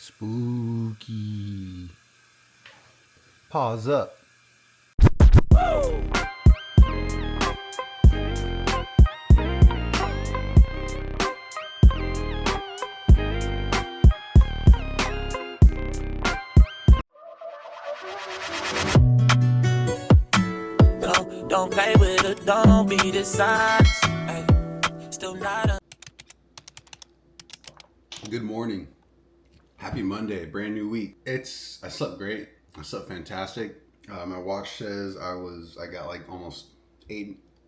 Spooky. Pause up. Don't play with it, don't be dishonest. Ay, still not a. Good morning. Happy Monday, brand new week. I slept great. I slept fantastic. My watch says I got like almost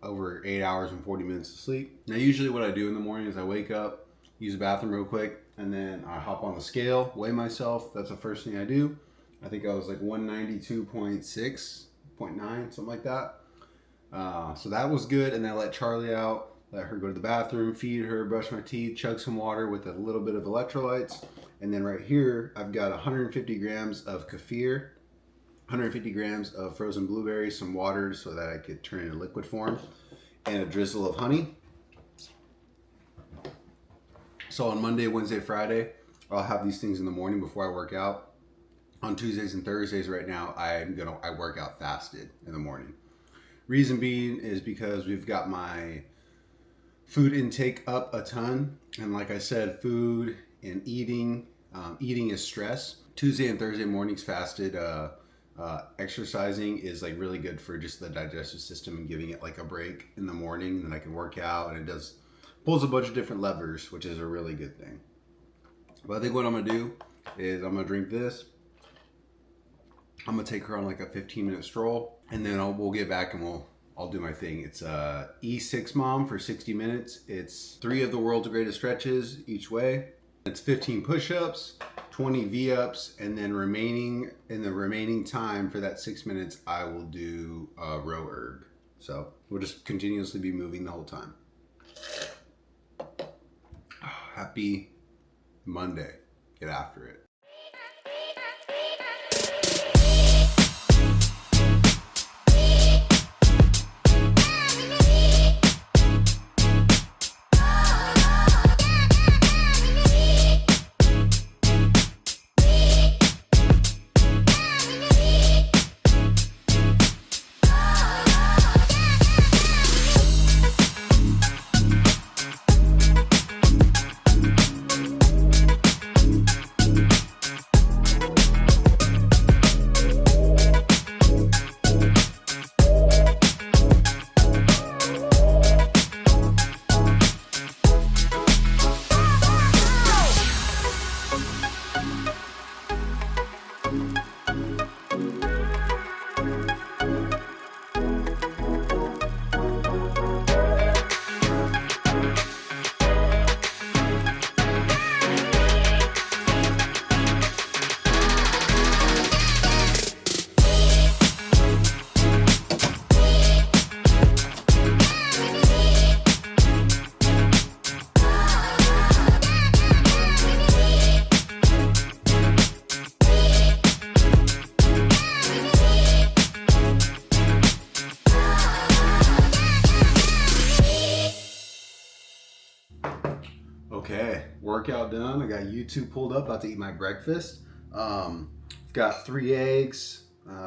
over 8 hours and 40 minutes of sleep. Now usually what I do in the morning is I wake up, use the bathroom real quick, and then I hop on the scale, weigh myself. That's the first thing I do. I think I was like 192.6, 0.9, something like that. So that was good, and I let Charlie out, let her go to the bathroom, feed her, brush my teeth, chug some water with a little bit of electrolytes. And then right here, I've got 150 grams of kefir, 150 grams of frozen blueberries, some water so that I could turn it into liquid form, and a drizzle of honey. So on Monday, Wednesday, Friday, I'll have these things in the morning before I work out. On Tuesdays and Thursdays right now, I work out fasted in the morning. Reason being is because we've got my food intake up a ton. And like I said, food and eating is stress. Tuesday and Thursday mornings fasted. Exercising is like really good for just the digestive system and giving it like a break in the morning. And then I can work out, and it pulls a bunch of different levers, which is a really good thing. But I think what I'm gonna do is I'm gonna drink this. I'm gonna take her on like a 15-minute stroll, and then we'll get back and I'll do my thing. It's E6 Mom for 60 minutes. It's 3 of the world's greatest stretches each way. It's 15 push-ups, 20 V-ups, and then in the remaining time for that 6 minutes, I will do row erg. So we'll just continuously be moving the whole time. Happy Monday. Get after it. Okay, workout done. I got YouTube pulled up, about to eat my breakfast. I've got 3 eggs,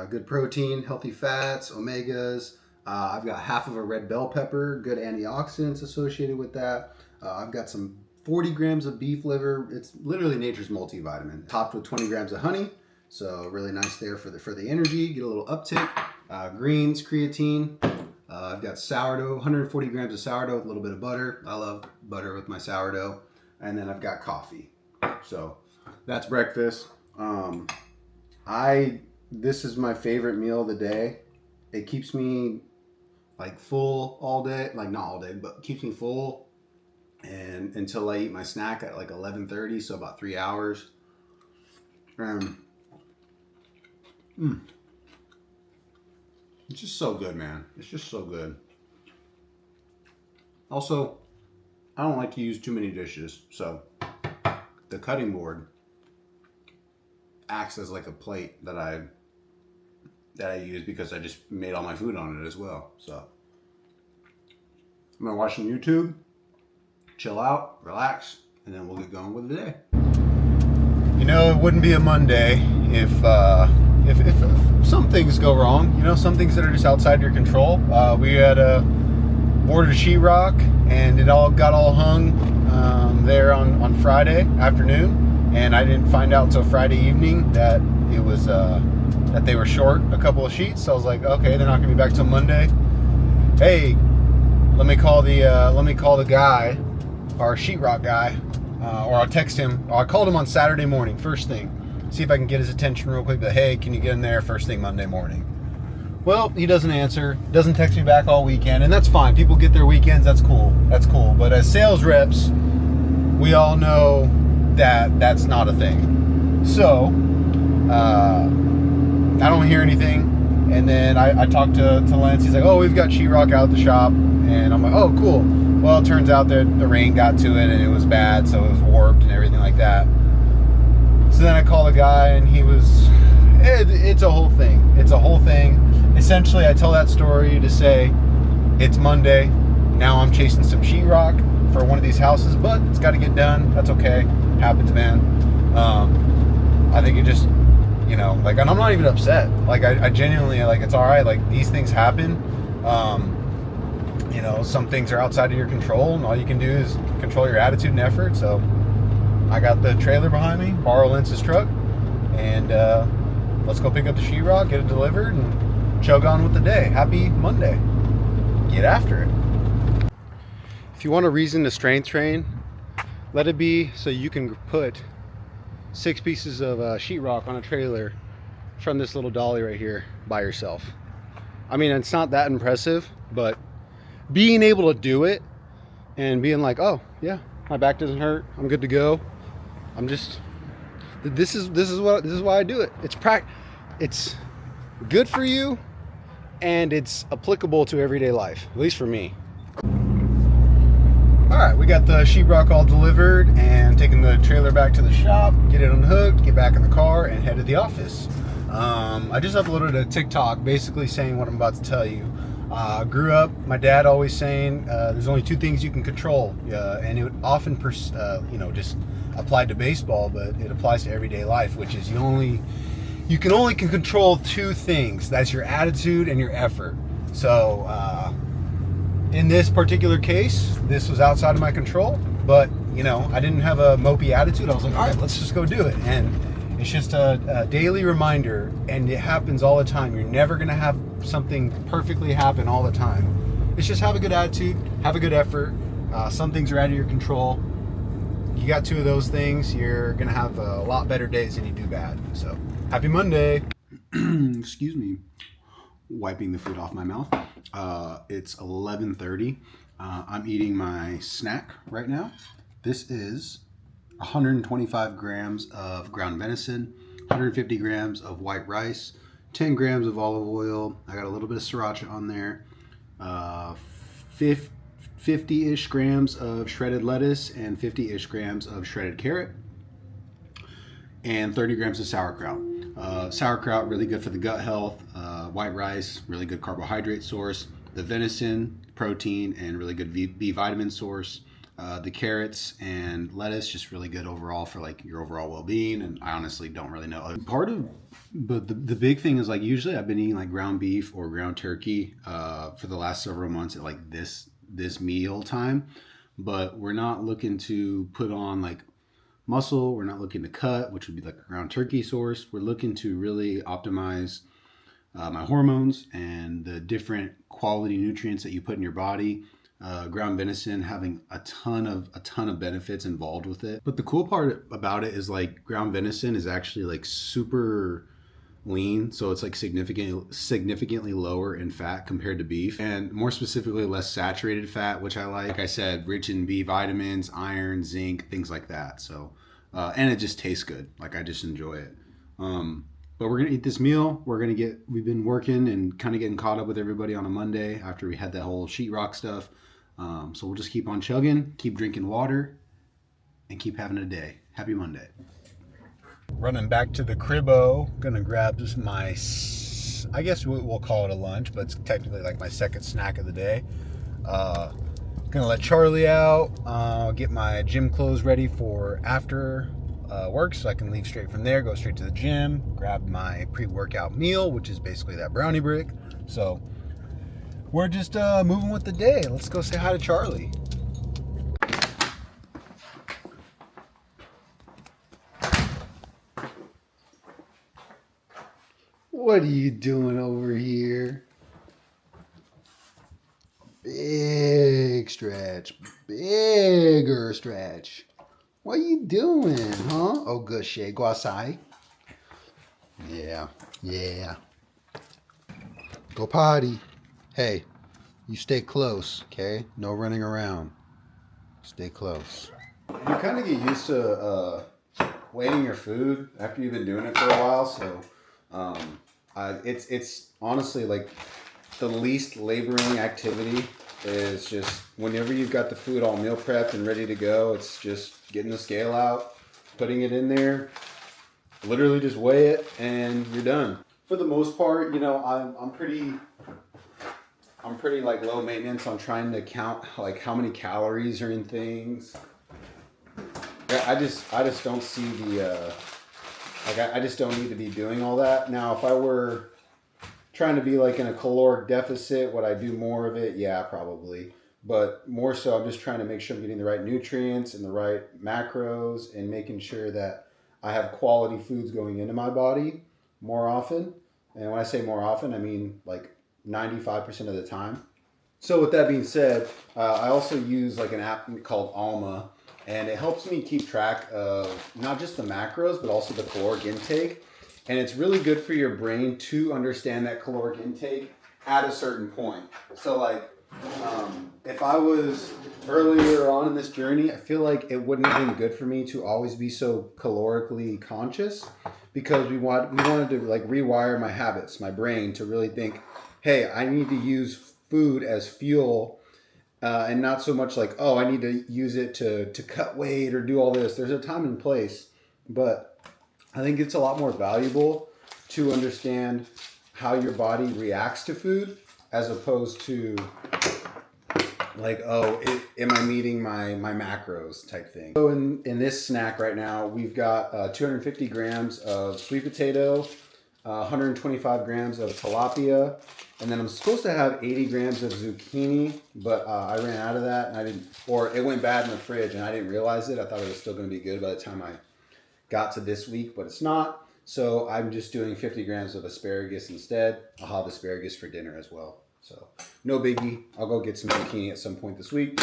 good protein, healthy fats, omegas. I've got half of a red bell pepper, good antioxidants associated with that. I've got some 40 grams of beef liver. It's literally nature's multivitamin. Topped with 20 grams of honey, so really nice there for the energy. Get a little uptick. Greens, creatine. I've got sourdough, 140 grams of sourdough with a little bit of butter. I love butter with my sourdough. And then I've got coffee. So that's breakfast. This is my favorite meal of the day. It keeps me like full all day, like not all day, but keeps me full and until I eat my snack at like 11:30, so about 3 hours. It's just so good, man. It's just so good. Also, I don't like to use too many dishes, so the cutting board acts as like a plate that I use because I just made all my food on it as well. So I'm gonna watch some YouTube, chill out, relax, and then we'll get going with the day. it wouldn't be a Monday if some things go wrong. Some things that are just outside your control. We had ordered sheetrock, and it all got hung there on Friday afternoon, and I didn't find out until Friday evening that it was that they were short a couple of sheets. So I was like, okay, they're not gonna be back till Monday. Hey, let me call the guy, our sheetrock guy, or I'll text him. Or I called him on Saturday morning, first thing, see if I can get his attention real quick. But hey, can you get in there first thing Monday morning? Well, he doesn't answer, doesn't text me back all weekend, and that's fine. People get their weekends, that's cool. But as sales reps, we all know that that's not a thing. So, I don't hear anything. And then I talked to Lance. He's like, oh, we've got sheetrock out at the shop. And I'm like, oh, cool. Well, it turns out that the rain got to it and it was bad, so it was warped and everything like that. So then I call the guy, and he was, it's a whole thing. It's a whole thing. Essentially, I tell that story to say, it's Monday. Now I'm chasing some sheetrock for one of these houses, but it's got to get done. That's okay. Happens, man. I think it just, and I'm not even upset. Like, I genuinely, it's all right. Like, these things happen. Some things are outside of your control, and all you can do is control your attitude and effort. So I got the trailer behind me, borrow Lence's truck, and let's go pick up the sheetrock, get it delivered, and chug on with the day. Happy Monday. Get after it. If you want a reason to strength train, let it be so you can put 6 pieces of sheetrock on a trailer from this little dolly right here by yourself. I mean, it's not that impressive, but being able to do it and being like, oh yeah, my back doesn't hurt, I'm good to go. This is why I do it. It's good for you, and it's applicable to everyday life, at least for me. All right, we got the sheetrock all delivered and taking the trailer back to the shop, get it unhooked, get back in the car, and head to the office. I just uploaded a TikTok basically saying what I'm about to tell you. Grew up, my dad always saying there's only 2 things you can control, and it would often just applied to baseball, but it applies to everyday life, which is you can only control 2 things. That's your attitude and your effort. So in this particular case, this was outside of my control, but I didn't have a mopey attitude. I was like, all right, let's just go do it. And it's just a daily reminder, and it happens all the time. You're never going to have something perfectly happen all the time. It's just have a good attitude, have a good effort. Some things are out of your control. You got 2 of those things, you're going to have a lot better days than you do bad. So, happy Monday. Excuse me. Wiping the food off my mouth. It's 11:30. I'm eating my snack right now. This is 125 grams of ground venison, 150 grams of white rice, 10 grams of olive oil. I got a little bit of sriracha on there, 50-ish grams of shredded lettuce, and 50-ish grams of shredded carrot, and 30 grams of sauerkraut. Sauerkraut, really good for the gut health. White rice, really good carbohydrate source. The venison, protein, and really good B vitamin source. The carrots and lettuce, just really good overall for your overall well-being. And I honestly don't really know. But the big thing is usually I've been eating ground beef or ground turkey for the last several months at this meal time. But we're not looking to put on muscle. We're not looking to cut, which would be a ground turkey source. We're looking to really optimize my hormones and the different quality nutrients that you put in your body. Ground venison having a ton of benefits involved with it. But the cool part about it is ground venison is actually super lean, so it's significantly lower in fat compared to beef, and more specifically less saturated fat, which I like. Like I said, rich in B vitamins, iron, zinc, things like that. So and it just tastes good. I just enjoy it. But we're gonna eat this meal. We've been working and kind of getting caught up with everybody on a Monday after we had that whole sheetrock stuff. So we'll just keep on chugging, keep drinking water, and keep having a day. Happy Monday. Running back to the cribbo, gonna grab my, I guess we'll call it a lunch, but it's technically my second snack of the day. Gonna let Charlie out, get my gym clothes ready for after works, so I can leave straight from there, go straight to the gym, grab my pre-workout meal, which is basically that brownie brick. So we're just moving with the day. Let's go say hi to Charlie. What are you doing over here? Big stretch. Bigger stretch. What are you doing, huh? Oh, good shit. Go outside. Yeah. Go potty. Hey, you stay close, okay? No running around. Stay close. You kind of get used to weighing your food after you've been doing it for a while, so it's honestly like the least laboring activity is just whenever you've got the food all meal prepped and ready to go, it's just getting the scale out, putting it in there, literally just weigh it, and you're done. For the most part, you know, I'm pretty like low maintenance on trying to count like how many calories are in things. I just don't see the I just don't need to be doing all that. Now, if I were trying to be like in a caloric deficit, would I do more of it? Yeah, probably. But more so, I'm just trying to make sure I'm getting the right nutrients and the right macros and making sure that I have quality foods going into my body more often. And when I say more often, I mean like 95% of the time. So with that being said, I also use like an app called Alma, and it helps me keep track of not just the macros, but also the caloric intake. And it's really good for your brain to understand that caloric intake at a certain point. So like, if I was earlier on in this journey, I feel like it wouldn't have been good for me to always be so calorically conscious, because we wanted to like rewire my habits, my brain to really think, hey, I need to use food as fuel, and not so much like, oh, I need to use it to cut weight or do all this. There's a time and place, but I think it's a lot more valuable to understand how your body reacts to food as opposed to like, oh, am I meeting my macros type thing. So in this snack right now, we've got 250 grams of sweet potato, 125 grams of tilapia, and then I'm supposed to have 80 grams of zucchini, but I ran out of that, and it went bad in the fridge, and I didn't realize it. I thought it was still going to be good by the time I got to this week, but it's not. So I'm just doing 50 grams of asparagus instead. I'll have asparagus for dinner as well. So no biggie. I'll go get some zucchini at some point this week.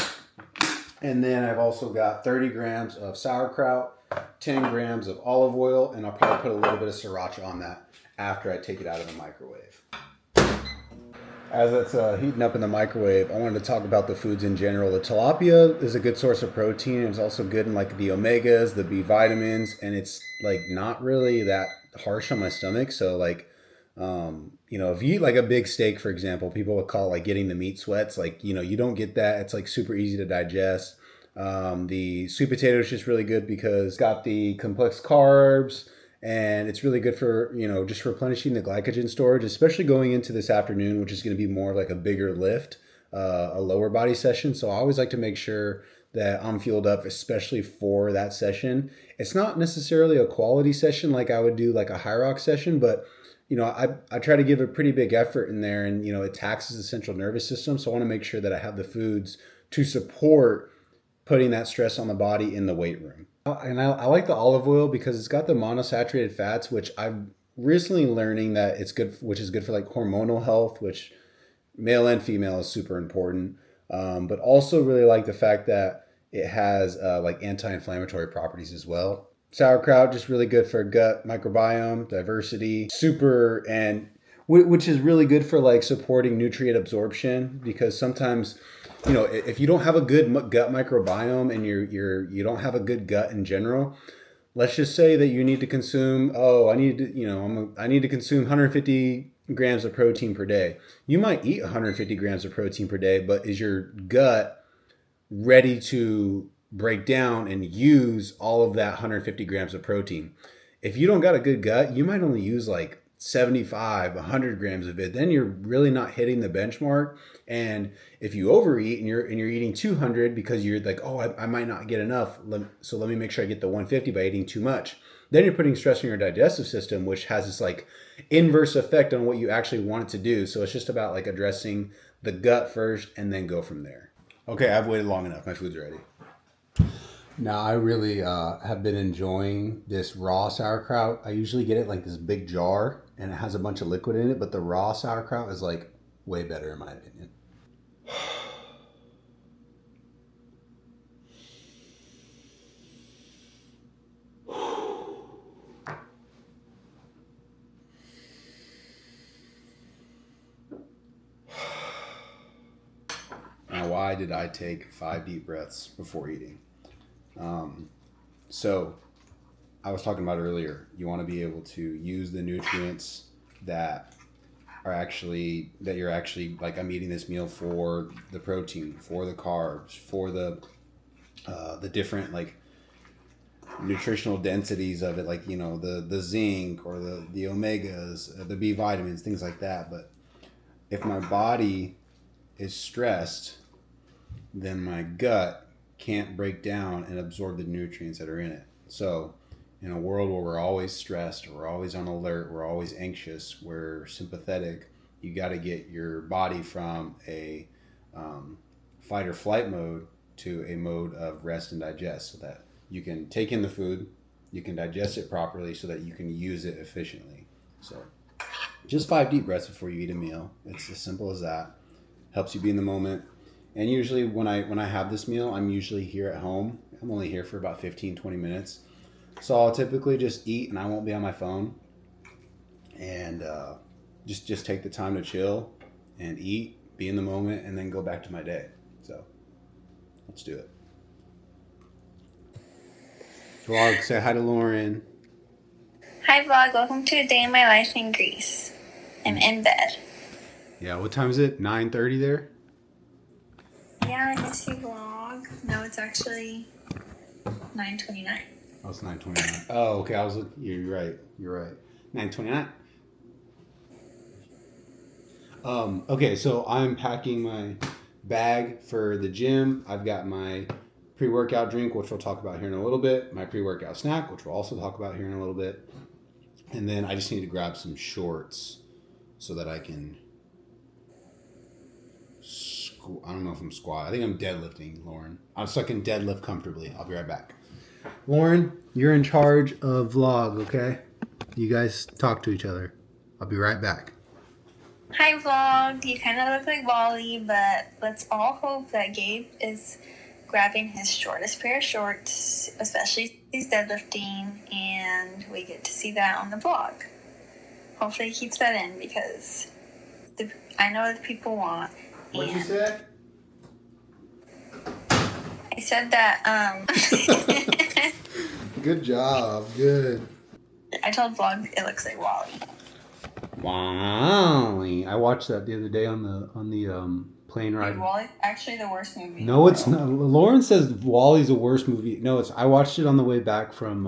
And then I've also got 30 grams of sauerkraut, 10 grams of olive oil, and I'll probably put a little bit of sriracha on that after I take it out of the microwave. As it's heating up in the microwave, I wanted to talk about the foods in general. The tilapia is a good source of protein. It's also good in like the omegas, the B vitamins, and it's like not really that harsh on my stomach. So like, you know, if you eat like a big steak, for example, people would call it like getting the meat sweats. Like, you know, you don't get that. It's like super easy to digest. The sweet potato is just really good because it's got the complex carbs, and it's really good for, you know, just replenishing the glycogen storage, especially going into this afternoon, which is going to be more like a bigger lift, a lower body session. So I always like to make sure that I'm fueled up, especially for that session. It's not necessarily a quality session like I would do like a high rock session, but you know, I try to give a pretty big effort in there, and, you know, it taxes the central nervous system. So I want to make sure that I have the foods to support putting that stress on the body in the weight room. And I like the olive oil because it's got the monosaturated fats, which I'm recently learning that it's good, which is good for like hormonal health, which male and female is super important. But also really like the fact that it has like anti-inflammatory properties as well. Sauerkraut, just really good for gut microbiome, diversity, which is really good for like supporting nutrient absorption, because sometimes, you know, if you don't have a good gut microbiome and you don't have a good gut in general, let's just say that you need to consume, I need to consume 150 grams of protein per day. You might eat 150 grams of protein per day, but is your gut ready to break down and use all of that 150 grams of protein? If you don't got a good gut, you might only use like 75, 100 grams of it, then you're really not hitting the benchmark. And if you overeat and you're eating 200 because you're like, oh, I might not get enough, so let me make sure I get the 150 by eating too much. Then you're putting stress on your digestive system, which has this like inverse effect on what you actually want it to do. So it's just about like addressing the gut first and then go from there. Okay, I've waited long enough. My food's ready. Now, I really have been enjoying this raw sauerkraut. I usually get it like this big jar and it has a bunch of liquid in it, but the raw sauerkraut is like way better in my opinion. Now, why did I take 5 deep breaths before eating? So I was talking about earlier, you want to be able to use the nutrients that you're actually like, I'm eating this meal for the protein, for the carbs, for the different like nutritional densities of it, like, you know, the zinc or the omegas, the B vitamins, things like that. But if my body is stressed, then my gut can't break down and absorb the nutrients that are in it. So in a world where we're always stressed, we're always on alert, we're always anxious, we're sympathetic, you got to get your body from a fight or flight mode to a mode of rest and digest, so that you can take in the food, you can digest it properly, so that you can use it efficiently. So just 5 deep breaths before you eat a meal. It's as simple as that. Helps you be in the moment. And usually when I have this meal, I'm usually here at home. I'm only here for about 15, 20 minutes. So I'll typically just eat and I won't be on my phone. And just take the time to chill and eat, be in the moment, and then go back to my day. So let's do it. Vlog, say hi to Lauren. Hi vlog, welcome to a day in my life in Greece. I'm in bed. Yeah, what time is it? 9:30 there? Yeah, I miss you vlog. No, it's actually 9:29. Oh, it's 9:29. Oh, okay. You're right. You're right. 9:29. Okay, so I'm packing my bag for the gym. I've got my pre-workout drink, which we'll talk about here in a little bit. My pre-workout snack, which we'll also talk about here in a little bit. And then I just need to grab some shorts so that I can... I don't know if I'm squat. I think I'm deadlifting, Lauren. So I can deadlift comfortably. I'll be right back. Lauren, you're in charge of vlog, okay? You guys talk to each other. I'll be right back. Hi vlog, you kind of look like Wally, but let's all hope that Gabe is grabbing his shortest pair of shorts, especially if he's deadlifting, and we get to see that on the vlog. Hopefully he keeps that in, because I know that people want. What'd you say? I said that, Good job. Good. I told vlog it looks like Wally. Wally. I watched that the other day on the plane ride. Wally's actually the worst movie. No, it's not. Lauren says Wally's the worst movie. No, I watched it on the way back from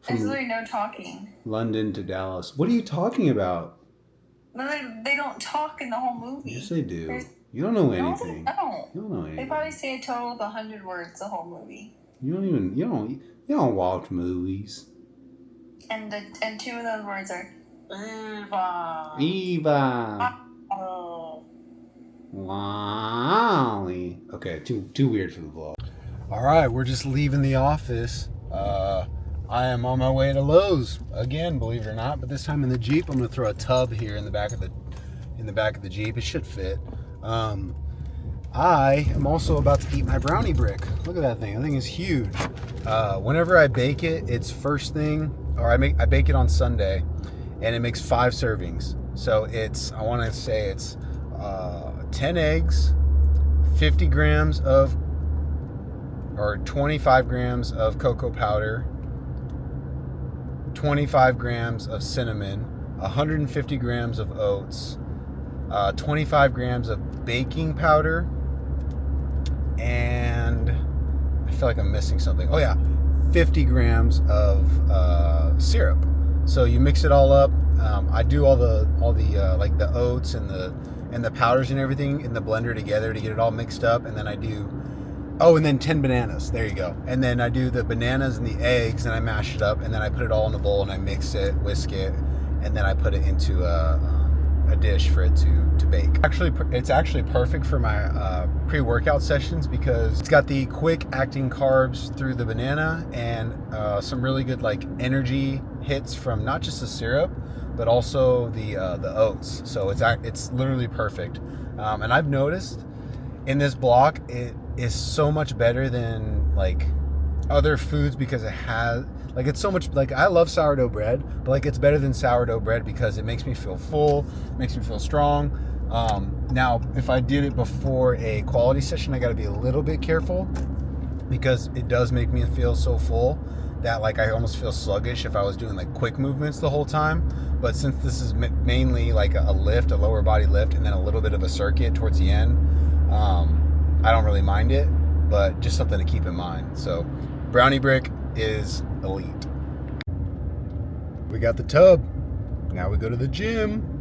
There's literally no talking. London to Dallas. What are you talking about? No, they don't talk in the whole movie. Yes, they do. You don't know anything. No, they don't. You don't know anything. They probably say a total of 100 words the whole movie. You don't watch movies. And 2 of those words are Eva. Eva. Oh. Wally. Okay, too weird for the vlog. All right, we're just leaving the office. I am on my way to Lowe's again, believe it or not, but this time in the Jeep. I'm gonna throw a tub here in the back of the Jeep. It should fit. I am also about to eat my brownie brick. Look at that thing. That thing is huge. Whenever I bake it, it's first thing, or I bake it on Sunday, and it makes 5 servings. So I want to say it's 10 eggs, 50 grams or 25 grams of cocoa powder, 25 grams of cinnamon, 150 grams of oats, 25 grams of baking powder, and I feel like I'm missing something. Oh yeah, 50 grams of syrup. So you mix it all up, I do all the like the oats and the powders and everything in the blender together to get it all mixed up, and then I do and then 10 bananas. There you go. And then I do the bananas and the eggs, and I mash it up, and then I put it all in a bowl and I mix it, whisk it, and then I put it into a dish for it to bake. Actually, it's actually perfect for my pre-workout sessions because it's got the quick acting carbs through the banana and some really good like energy hits from not just the syrup but also the oats. So it's literally perfect. And I've noticed in this block it is so much better than like other foods because it has like it's so much like I love sourdough bread, but like it's better than sourdough bread because it makes me feel full, makes me feel strong. Now if I did it before a quality session, I got to be a little bit careful because it does make me feel so full that like I almost feel sluggish if I was doing like quick movements the whole time. But since this is mainly like a lift, a lower body lift, and then a little bit of a circuit towards the end, I don't really mind it, but just something to keep in mind. So Brownie Brick is elite. We got the tub. Now we go to the gym.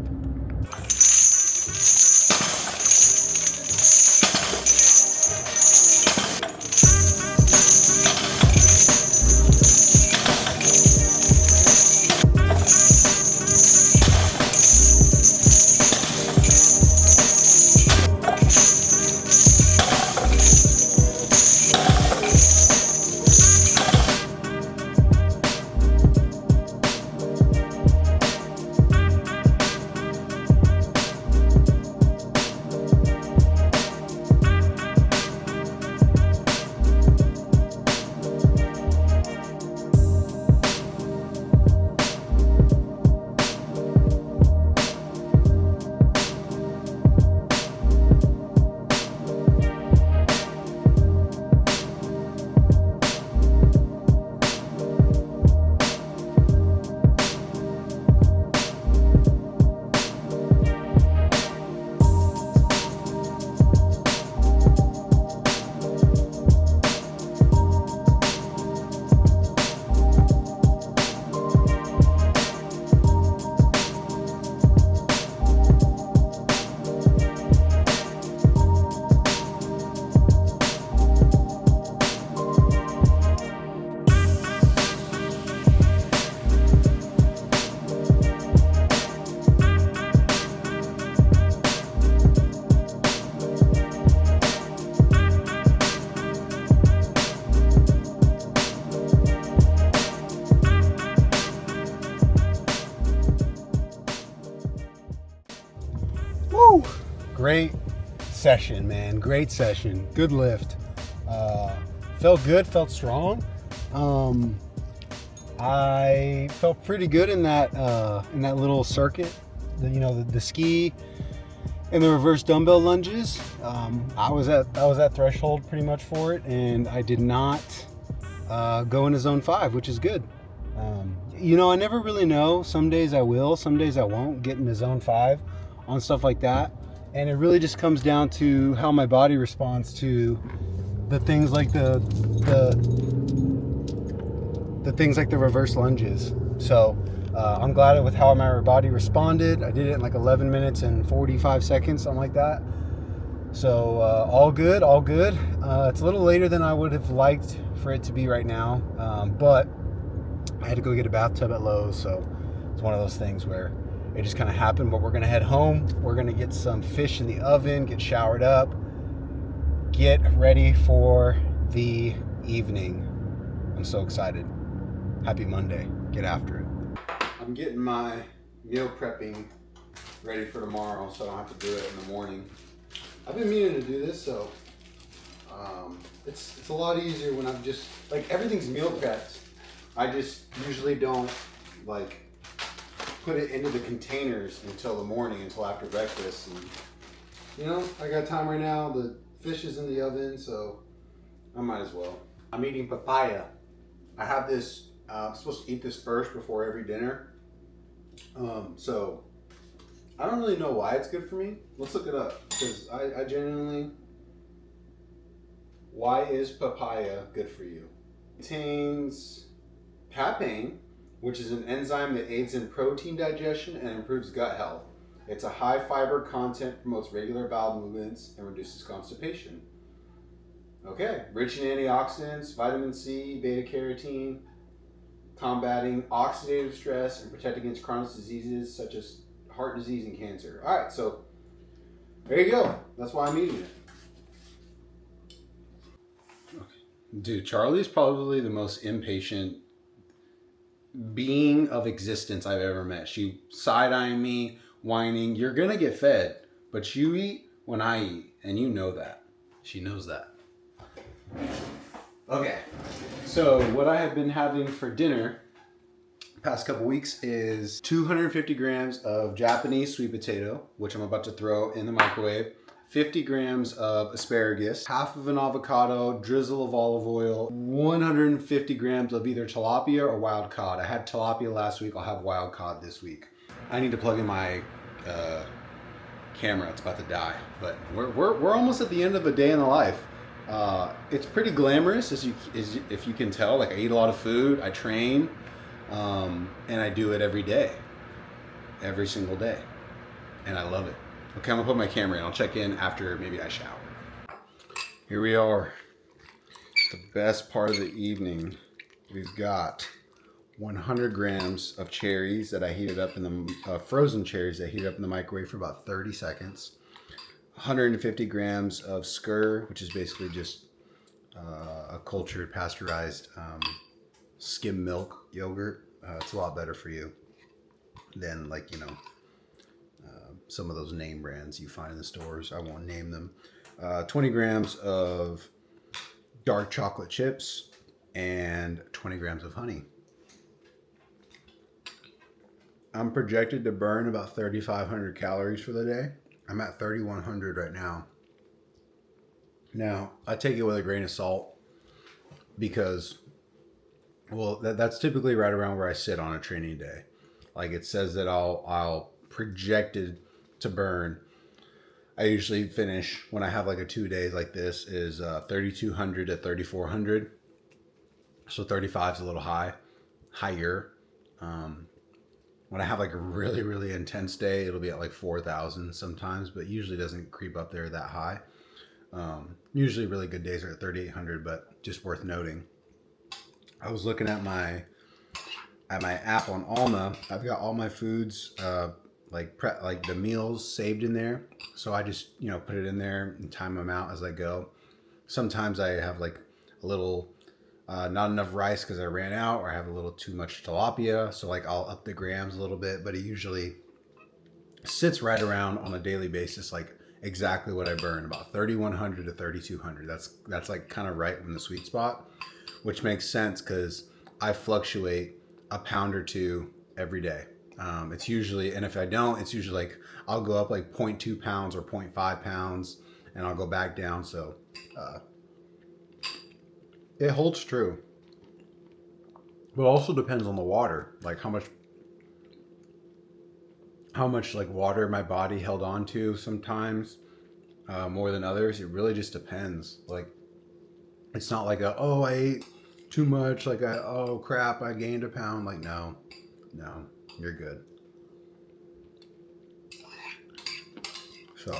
Woo! Great session, man. Great session. Good lift. Felt good. Felt strong. I felt pretty good in that little circuit. The ski and the reverse dumbbell lunges. I was at threshold pretty much for it, and I did not go into zone 5, which is good. I never really know. Some days I will, some days I won't get into zone 5 on stuff like that. And it really just comes down to how my body responds to the things like the things like the reverse lunges. So I'm glad with how my body responded. I did it in like 11 minutes and 45 seconds, something like that. So all good. It's a little later than I would have liked for it to be right now, but I had to go get a bathtub at Lowe's, so it's one of those things where it just kind of happened. But we're gonna head home. We're gonna get some fish in the oven, get showered up, get ready for the evening. I'm so excited. Happy Monday. Get after it. I'm getting my meal prepping ready for tomorrow, so I don't have to do it in the morning. I've been meaning to do this, so it's a lot easier when I'm just like everything's meal prepped. I just usually don't like put it into the containers until the morning, until after breakfast. And I got time right now. The fish is in the oven, so I might as well. I'm eating papaya. I have this. I'm supposed to eat this first before every dinner. So I don't really know why it's good for me. Let's look it up, because I genuinely. Why is papaya good for you? It contains papain, which is an enzyme that aids in protein digestion and improves gut health. It's a high fiber content, promotes regular bowel movements, and reduces constipation. Okay, rich in antioxidants, vitamin C, beta carotene, combating oxidative stress, and protecting against chronic diseases such as heart disease and cancer. All right, so there you go. That's why I'm eating it. Dude, Charlie's probably the most impatient being of existence I've ever met. She side-eyeing me, whining. You're gonna get fed, but you eat when I eat, and you know that. She knows that. Okay, so what I have been having for dinner past couple weeks is 250 grams of Japanese sweet potato, which I'm about to throw in the microwave, 50 grams of asparagus, half of an avocado, drizzle of olive oil, 150 grams of either tilapia or wild cod. I had tilapia last week, I'll have wild cod this week. I need to plug in my camera, it's about to die, but we're almost at the end of a day in the life. It's pretty glamorous, as if you can tell. Like, I eat a lot of food, I train, and I do it every day, every single day, and I love it. Okay, I'm gonna put my camera in. I'll check in after maybe I shower. Here we are, the best part of the evening. We've got 100 grams of cherries that I heated up in the frozen cherries that I heated up in the microwave for about 30 seconds. 150 grams of skyr, which is basically just a cultured, pasteurized skim milk yogurt. It's a lot better for you than, like, you know, some of those name brands you find in the stores. I won't name them. 20 grams of dark chocolate chips and 20 grams of honey. I'm projected to burn about 3,500 calories for the day. I'm at 3,100 right now. Now, I take it with a grain of salt because, well, that's typically right around where I sit on a training day. Like, it says that I'll projected to burn. I usually finish when I have like a 2 days like this is 3,200 to 3,400. So 35 is a little higher. When I have like a really, really intense day, it'll be at like 4,000 sometimes, but usually doesn't creep up there that high. Usually really good days are at 3,800, but just worth noting. I was looking at my app on Alma. I've got all my foods, like the meals saved in there. So I just, you know, put it in there and time them out as I go. Sometimes I have like a little, not enough rice because I ran out, or I have a little too much tilapia. So like I'll up the grams a little bit, but it usually sits right around on a daily basis, like exactly what I burn, about 3,100 to 3,200. That's like kind of right in the sweet spot, which makes sense because I fluctuate a pound or two every day. It's usually, and if I don't, it's usually like I'll go up like 0.2 pounds or 0.5 pounds and I'll go back down. So it holds true, but it also depends on the water, like how much like water my body held on to sometimes, more than others. It really just depends. Like, it's not like I ate too much, like oh crap, I gained a pound. Like, no, you're good. So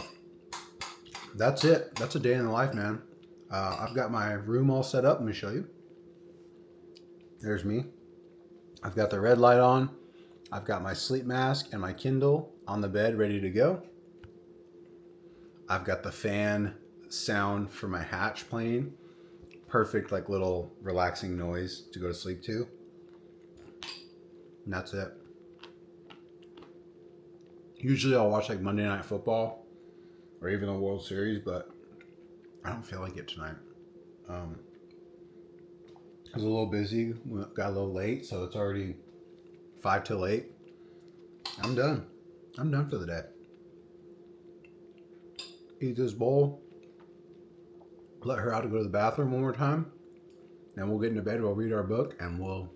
that's it. That's a day in the life, man. I've got my room all set up. Let me show you. There's me. I've got the red light on. I've got my sleep mask and my Kindle on the bed ready to go. I've got the fan sound for my Hatch playing. Perfect, like little relaxing noise to go to sleep to. And that's it. Usually I'll watch like Monday Night Football or even the World Series, but I don't feel like it tonight. I was a little busy, got a little late, so it's already 5 till 8. I'm done. I'm done for the day. Eat this bowl. Let her out to go to the bathroom one more time. Then we'll get into bed, we'll read our book, and we'll